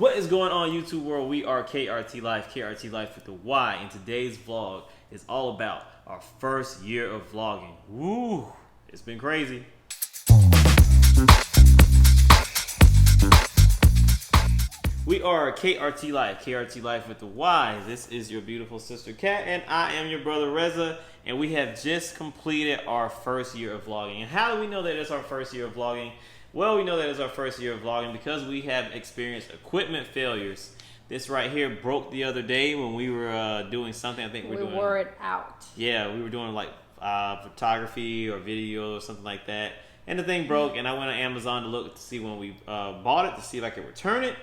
What is going on, YouTube world? We are KRT Life, KRT Life with the Y, and today's vlog is all about our first year of vlogging. Woo! It's been crazy. We are KRT Life with the Y. This is your beautiful sister Kat, and I am your brother Reza, and we have just completed our first year of vlogging. And how do we know that it's our first year of vlogging? Well, we know that it's our first year of vlogging because we have experienced equipment failures. This right here broke the other day when we were doing something. I think we wore it out. Yeah, we were doing like photography or video or something like that. And the thing broke, and I went on Amazon to look to see when we bought it to see if I could return it.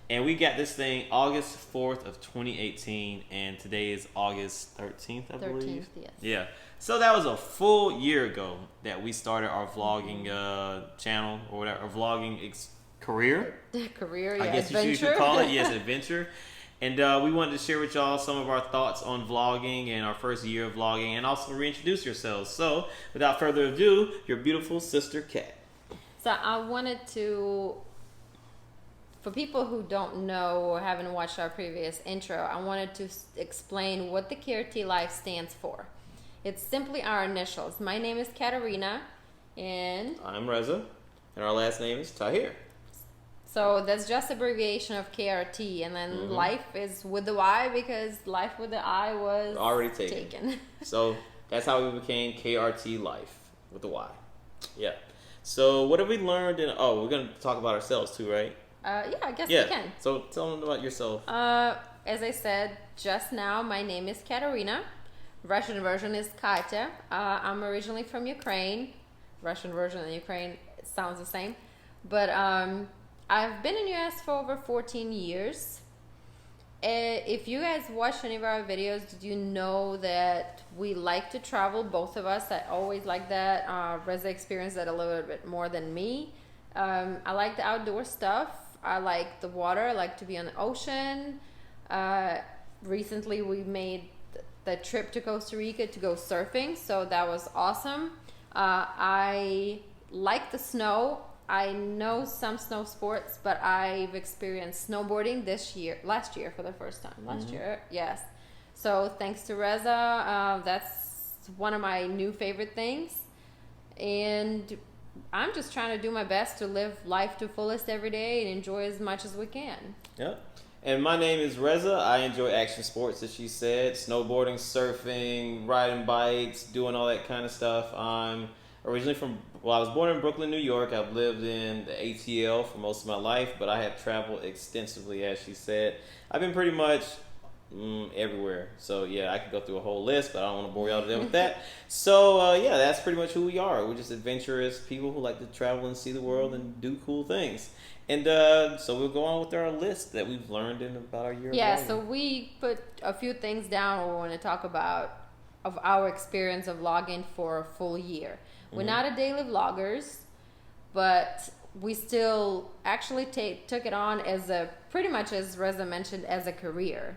And we got this thing August 4th of 2018, and today is August 13th, I believe. 13th, yes. Yeah. So that was a full year ago that we started our vlogging channel, or whatever, our vlogging career. Career, yeah. I guess you should call it. Yes, adventure. And we wanted to share with y'all some of our thoughts on vlogging and our first year of vlogging, and also reintroduce yourselves. So, without further ado, your beautiful sister Kat. So I wanted to, for people who don't know or haven't watched our previous intro, I wanted to explain what the KRT LYFE stands for. It's simply our initials. My name is Katarina, and I'm Reza, and our last name is Tahir. So that's just abbreviation of KRT, and then life is with the Y because life with the I was already taken. So that's how we became KRT LYFE with the Y. Yeah. So what have we learned? We're gonna talk about ourselves too, right? Yeah, I guess we can. So tell them about yourself. As I said just now, my name is Katarina. Russian version is Katya. I'm originally from Ukraine. Russian version and Ukraine, it sounds the same. But I've been in US for over 14 years. If you guys watch any of our videos, did you know that we like to travel, both of us? I always like that. Reza experienced that a little bit more than me. I like the outdoor stuff. I like the water. I like to be on the ocean. Recently, we made the trip to Costa Rica to go surfing, so that was awesome. I like the snow. I know some snow sports, but I've experienced snowboarding last year for the first time. Last year, yes. So thanks to Reza, that's one of my new favorite things. And I'm just trying to do my best to live life to fullest every day and enjoy as much as we can. Yeah. And my name is Reza. I enjoy action sports, as she said, snowboarding, surfing, riding bikes, doing all that kind of stuff. I'm originally I was born in Brooklyn, New York. I've lived in the ATL for most of my life, but I have traveled extensively, as she said. I've been pretty much everywhere. So yeah, I could go through a whole list, but I don't want to bore y'all to death with that. So yeah, that's pretty much who we are. We're just adventurous people who like to travel and see the world and do cool things. And so we'll go on with our list that we've learned in about our year. Yeah, so we put a few things down we want to talk about of our experience of vlogging for a full year. We're not a daily vloggers, but we still actually took it on as pretty much as Reza mentioned, as a career.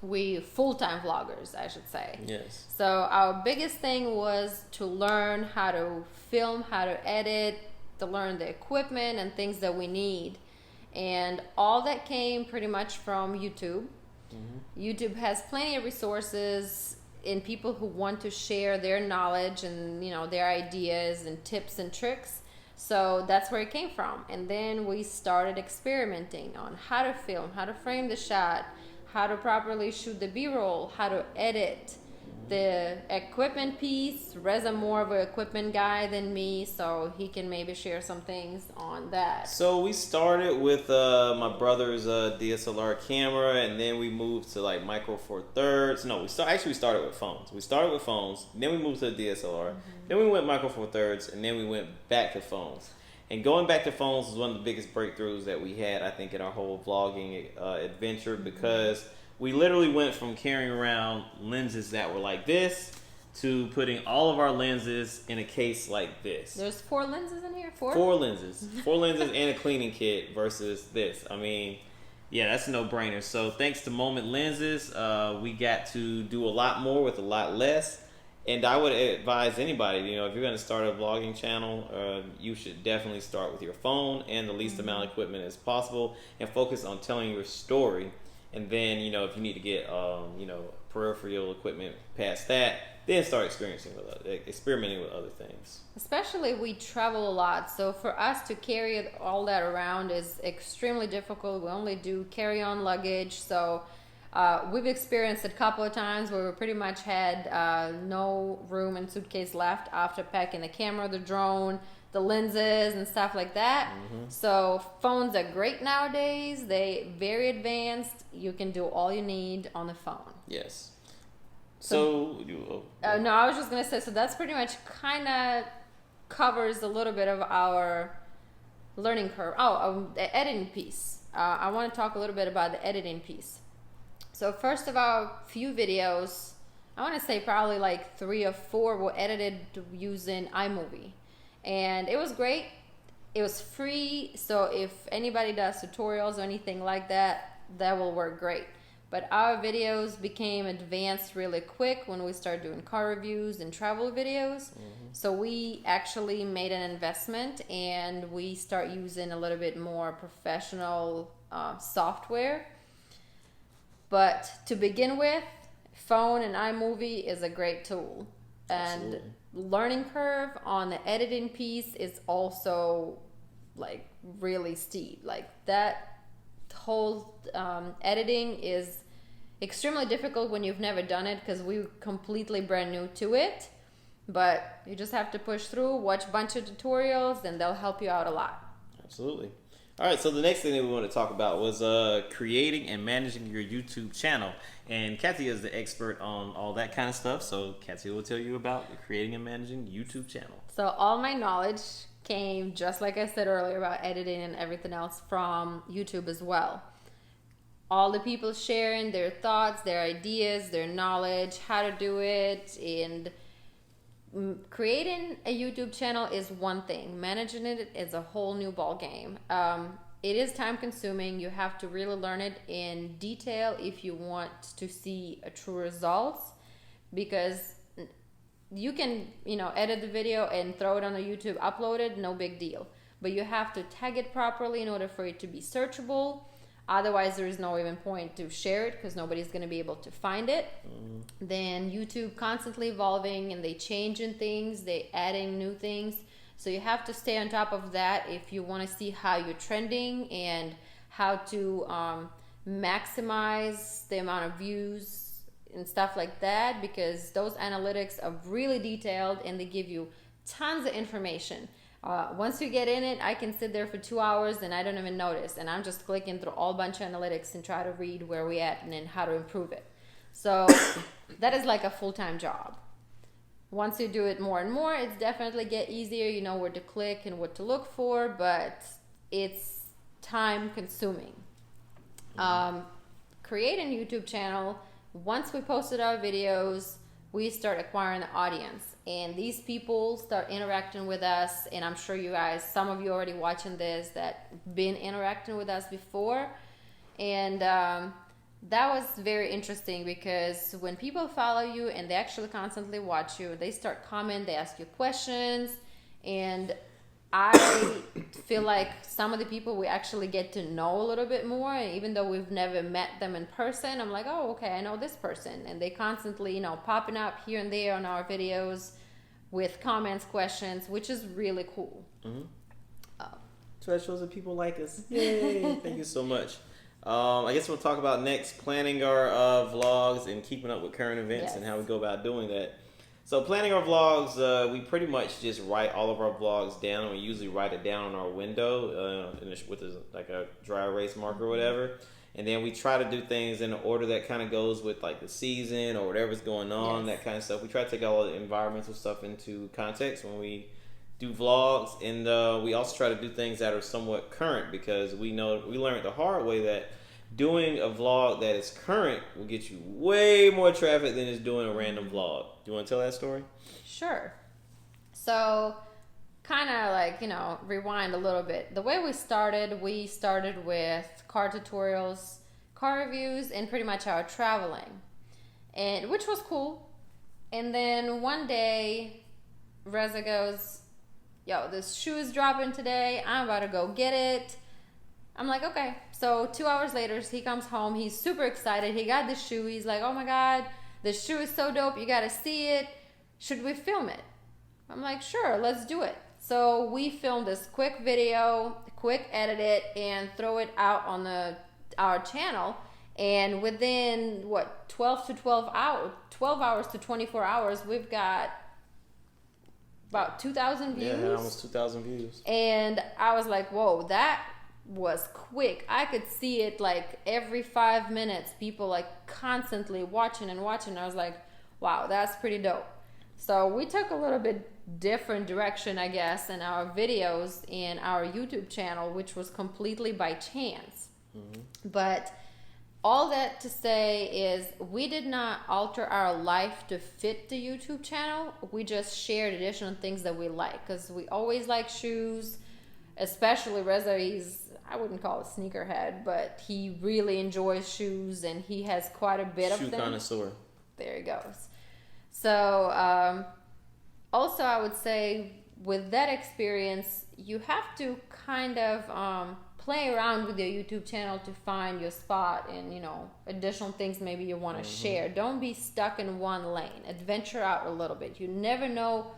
We full-time vloggers, I should say. Yes. So our biggest thing was to learn how to film, how to edit, to learn the equipment and things that we need. And all that came pretty much from YouTube. YouTube has plenty of resources and people who want to share their knowledge and their ideas and tips and tricks. So that's where it came from. And then we started experimenting on how to film, how to frame the shot, how to properly shoot the B-roll, how to edit the equipment piece. Reza more of an equipment guy than me, so he can maybe share some things on that. So we started with my brother's DSLR camera, and then we moved to like micro four thirds. No, we started with phones. We started with phones, then we moved to the DSLR, then we went micro four thirds, and then we went back to phones. And going back to phones was one of the biggest breakthroughs that we had, I think, in our whole vlogging adventure, because we literally went from carrying around lenses that were like this to putting all of our lenses in a case like this. There's 4 lenses in here? 4? 4 lenses. 4 lenses and a cleaning kit versus this. I mean, yeah, that's a no-brainer. So thanks to Moment lenses, we got to do a lot more with a lot less. And I would advise anybody, you know, if you're going to start a vlogging channel, you should definitely start with your phone and the least amount of equipment as possible, and focus on telling your story. And then, you know, if you need to get, you know, peripheral equipment past that, then start experimenting with other things. Especially we travel a lot, so for us to carry all that around is extremely difficult. We only do carry-on luggage, so we've experienced it a couple of times where we pretty much had no room and suitcase left after packing the camera, the drone, the lenses, and stuff like that. So phones are great nowadays. They very advanced. You can do all you need on the phone. Yes. No, I was just gonna say, so that's pretty much kind of covers a little bit of our learning curve. The editing piece. I want to talk a little bit about the editing piece. So first of our few videos, I want to say probably like 3 or 4 were edited using iMovie. And it was great. It was free, so if anybody does tutorials or anything like that, that will work great. But our videos became advanced really quick when we started doing car reviews and travel videos. So we actually made an investment and we start using a little bit more professional software. But to begin with, phone and iMovie is a great tool. And learning curve on the editing piece is also like really steep. Like that whole editing is extremely difficult when you've never done it, because we're completely brand new to it. But you just have to push through, watch a bunch of tutorials, and they'll help you out a lot. Absolutely. All right, so the next thing that we want to talk about was creating and managing your YouTube channel. And Kathy is the expert on all that kind of stuff, so Kathy will tell you about creating and managing YouTube channel. So all my knowledge came, just like I said earlier about editing and everything else, from YouTube as well. All the people sharing their thoughts, their ideas, their knowledge, how to do it, and creating a YouTube channel is one thing. Managing it is a whole new ball game. It is time consuming. You have to really learn it in detail if you want to see a true results, because you can, edit the video and throw it on the YouTube, upload it, no big deal. But you have to tag it properly in order for it to be searchable. Otherwise, there is no even point to share it, because nobody's going to be able to find it. Then YouTube constantly evolving, and they changing things, they adding new things. So you have to stay on top of that if you want to see how you're trending and how to maximize the amount of views and stuff like that, because those analytics are really detailed and they give you tons of information. Once you get in it, I can sit there for 2 hours and I don't even notice, and I'm just clicking through all bunch of analytics and try to read where we at and then how to improve it. So that is like a full-time job. Once you do it more and more, it's definitely get easier. You know where to click and what to look for, but it's time consuming. Creating a YouTube channel, once we posted our videos, we start acquiring the audience, and these people start interacting with us. And I'm sure you guys, some of you already watching this, that been interacting with us before. And that was very interesting, because when people follow you and they actually constantly watch you, they start commenting, they ask you questions, and I feel like some of the people we actually get to know a little bit more. And even though we've never met them in person, I'm like, oh, okay, I know this person. And they constantly, popping up here and there on our videos with comments, questions, which is really cool. So that shows that people like us. Yay! Thank you so much. I guess we'll talk about next planning our vlogs and keeping up with current events and how we go about doing that. So planning our vlogs, we pretty much just write all of our vlogs down. We usually write it down on our window with like a dry erase marker or whatever. And then we try to do things in an order that kind of goes with like the season or whatever's going on, that kind of stuff. We try to take all the environmental stuff into context when we do vlogs. And we also try to do things that are somewhat current, because we learned the hard way that doing a vlog that is current will get you way more traffic than just doing a random vlog. Do you want to tell that story? Sure. So kind of like, rewind a little bit. The way we started with car tutorials, car reviews, and pretty much our traveling, and which was cool. And then one day, Reza goes, yo, this shoe is dropping today. I'm about to go get it. I'm like, okay. So 2 hours later, he comes home. He's super excited. He got this shoe. He's like, oh my God, this shoe is so dope. You got to see it. Should we film it? I'm like, sure, let's do it. So we filmed this quick video, quick edit it, and throw it out on our channel. And within 12 hours to 24 hours, we've got about 2,000 views. Yeah, almost 2,000 views. And I was like, whoa, that was quick. I could see it like every 5 minutes, people like constantly watching and watching. I was like, wow, that's pretty dope. So we took a little bit different direction, I guess, in our videos in our YouTube channel, which was completely by chance. But all that to say is we did not alter our life to fit the YouTube channel. We just shared additional things that we like, because we always like shoes, especially Reza. I wouldn't call it sneakerhead, but he really enjoys shoes, and he has quite a bit of them. Shoe connoisseur. There he goes. So also I would say with that experience, you have to kind of play around with your YouTube channel to find your spot and, additional things maybe you want to share. Don't be stuck in one lane. Adventure out a little bit. You never know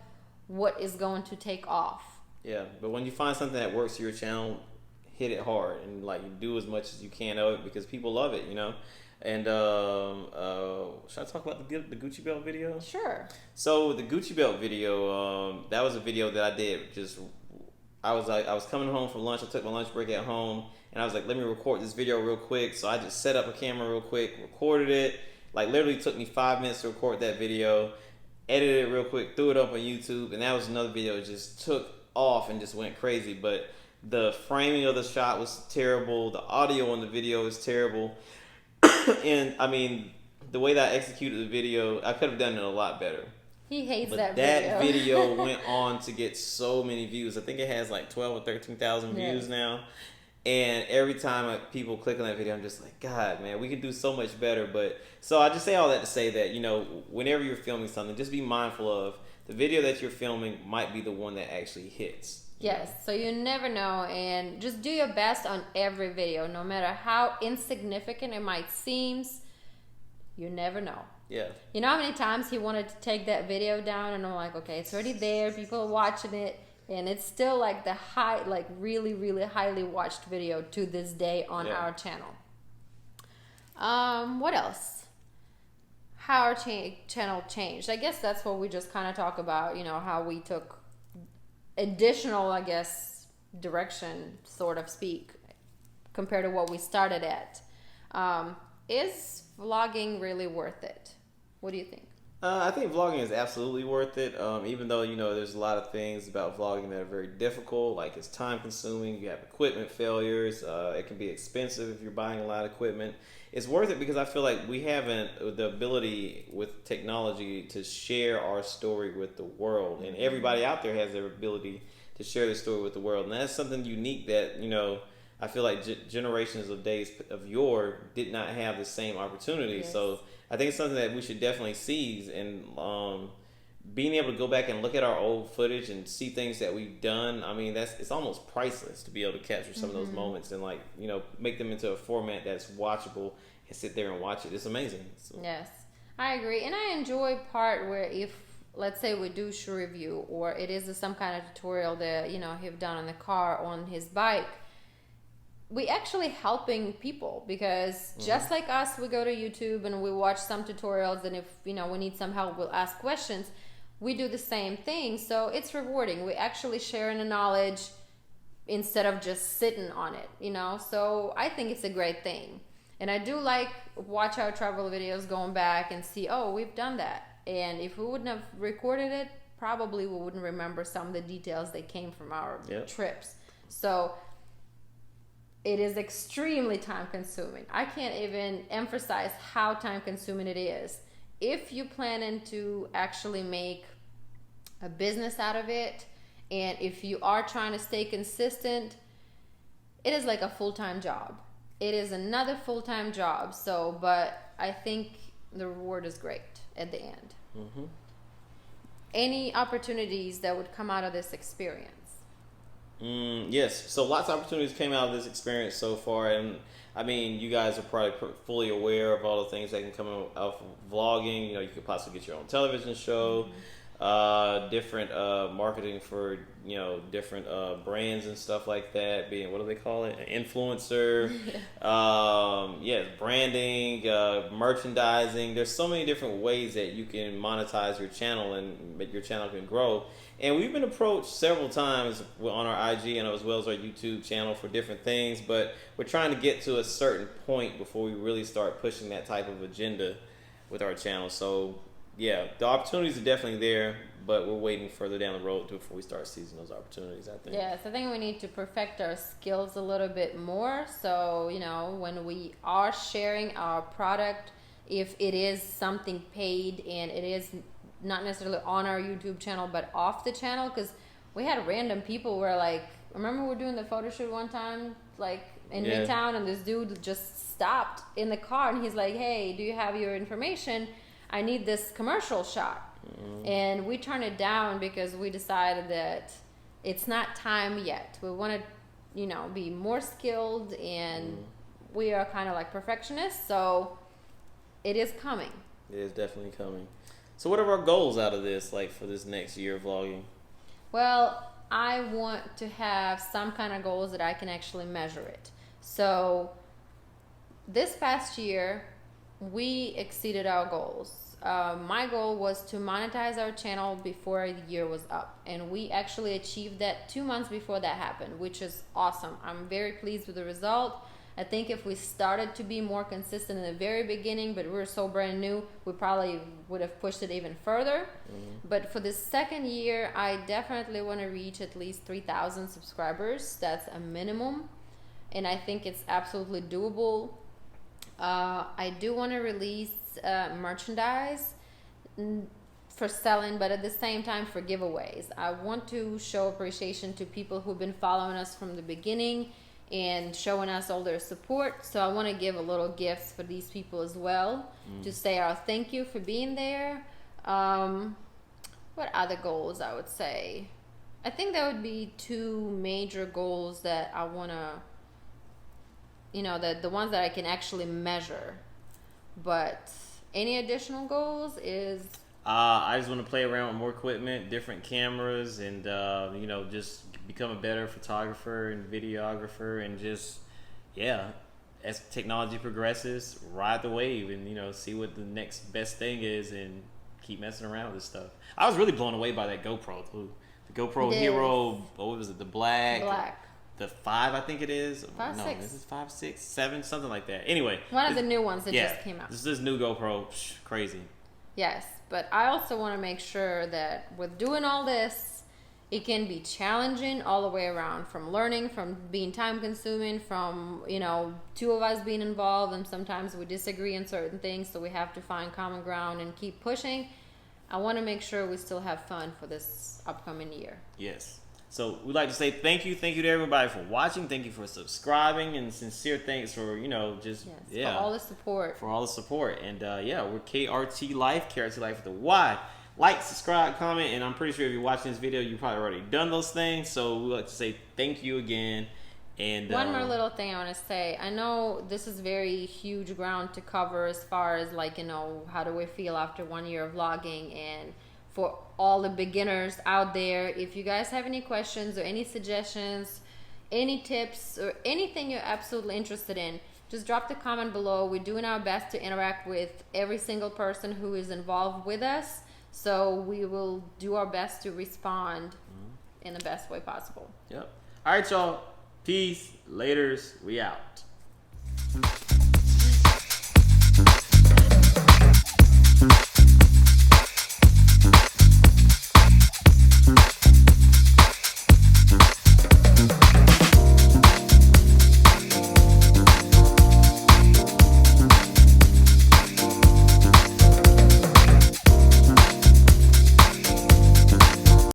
what is going to take off. Yeah, but when you find something that works for your channel, hit it hard and like do as much as you can of it, because people love it, And should I talk about the Gucci belt video? Sure. So the Gucci belt video, that was a video that I did. I was coming home from lunch. I took my lunch break at home, and I was like, let me record this video real quick. So I just set up a camera real quick, recorded it. Like literally took me 5 minutes to record that video, edited it real quick, threw it up on YouTube, and that was another video that just took off and just went crazy. But the framing of the shot was terrible. The audio on the video is terrible. And I mean, the way that I executed the video, I could have done it a lot better. He hates but that video. That video went on to get so many views. I think it has like 12 or 13,000 views now. And every time people click on that video, I'm just like, God, man, we could do so much better. But so I just say all that to say that, whenever you're filming something, just be mindful of the video that you're filming might be the one that actually hits. Yes, so you never know, and just do your best on every video, no matter how insignificant it might seem. You never know. Yeah. You know how many times he wanted to take that video down, and I'm like, okay, it's already there, people are watching it, and it's still like the really, really highly watched video to this day on our channel. What else? How our channel changed. I guess that's what we just kind of talk about, how we took additional, I guess, direction, sort of speak, compared to what we started at. Is vlogging really worth it? What do you think? I think vlogging is absolutely worth it, even though, there's a lot of things about vlogging that are very difficult, like it's time consuming, you have equipment failures, it can be expensive if you're buying a lot of equipment. It's worth it because I feel like we have the ability with technology to share our story with the world, and everybody out there has their ability to share their story with the world, and that's something unique that, I feel like generations of days of yore did not have the same opportunity. Yes. So I think it's something that we should definitely seize, and being able to go back and look at our old footage and see things that we've done. I mean, it's almost priceless to be able to capture some of those moments and make them into a format that's watchable and sit there and watch it. It's amazing. So. Yes, I agree, and I enjoy part where if let's say we do shoe review or it is some kind of tutorial that he've done on the car on his bike. We actually helping people because just like us, we go to YouTube and we watch some tutorials, and if we need some help, we'll ask questions. We do the same thing, so it's rewarding. We actually sharing the knowledge instead of just sitting on it, So I think it's a great thing, and I do like watch our travel videos, going back and see, oh, we've done that, and if we wouldn't have recorded it, probably we wouldn't remember some of the details that came from our trips. So it is extremely time consuming. I can't even emphasize how time consuming it is. If you planning to actually make a business out of it, and if you are trying to stay consistent, it is like a full-time job. It is another full-time job. So, but I think the reward is great at the end. Mm-hmm. Any opportunities that would come out of this experience? Yes. So lots of opportunities came out of this experience so far, and I mean, you guys are probably fully aware of all the things that can come out of vlogging. You know, you could possibly get your own television show, different marketing for, you know, different brands and stuff like that. Being, what do they call it? An influencer. Branding, merchandising. There's so many different ways that you can monetize your channel and make your channel can grow. And we've been approached several times on our IG and as well as our YouTube channel for different things, but we're trying to get to a certain point before we really start pushing that type of agenda with our channel. So yeah, the opportunities are definitely there, but we're waiting further down the road before we start seizing those opportunities, I think. Yes, I think we need to perfect our skills a little bit more. So, you know, when we are sharing our product, if it is something paid and it is not necessarily on our YouTube channel, but off the channel, because we had random people where, like, remember we were doing the photo shoot one time, like, in Midtown, and this dude just stopped in the car, and he's like, hey, do you have your information? I need this commercial shot. And we turned it down because we decided that it's not time yet. We want to, you know, be more skilled, and we are kind of like perfectionists, so it is coming. It is definitely coming. So what are our goals out of this, like, for this next year of vlogging? Well, I want to have some kind of goals that I can actually measure it. So this past year, we exceeded our goals. My goal was to monetize our channel before the year was up, and we actually achieved that 2 months before that happened, which is awesome. I'm very pleased with the result. I think if we started to be more consistent in the very beginning, but we were so brand new, we probably would have pushed it even further. But for the second year, I definitely want to reach at least 3,000 subscribers. That's a minimum, and I think it's absolutely doable. I do want to release merchandise for selling, but at the same time for giveaways. I want to show appreciation to people who've been following us from the beginning and showing us all their support. So I want to give a little gift for these people as well, to say our thank you for being there. What other goals I would say? I think that would be two major goals that I want to, you know, the ones that I can actually measure. But any additional goals is... I just want to play around with more equipment, different cameras, and, you know, just become a better photographer and videographer, and just, as technology progresses, ride the wave and, you know, see what the next best thing is and keep messing around with this stuff. I was really blown away by that GoPro, too. The GoPro Hero, what was it, the black. The 5, I think it is. 5, no, 6. This is 5, 6, 7, something like that. Anyway. One of the new ones that just came out. This new GoPro, crazy. Yes, but I also want to make sure that with doing all this, it can be challenging all the way around, from learning, from being time consuming, from, you know, two of us being involved, and sometimes we disagree on certain things, so we have to find common ground and keep pushing. I want to make sure we still have fun for this upcoming year. Yes. So we'd like to say thank you to everybody for watching. Thank you for subscribing, and sincere thanks for, you know, just for all the support. And we're KRT LYFE, KRT LYFE with a Y. Like, subscribe, comment, and I'm pretty sure if you're watching this video, you've probably already done those things. So we'd like to say thank you again. And one more little thing I want to say. I know this is very huge ground to cover as far as, like, you know, how do we feel after 1 year of vlogging, and for all the beginners out there, if you guys have any questions or any suggestions, any tips, or anything you're absolutely interested in, just drop the comment below. We're doing our best to interact with every single person who is involved with us, so we will do our best to respond in the best way possible. Yep. All right, y'all. Peace. Laters. We out.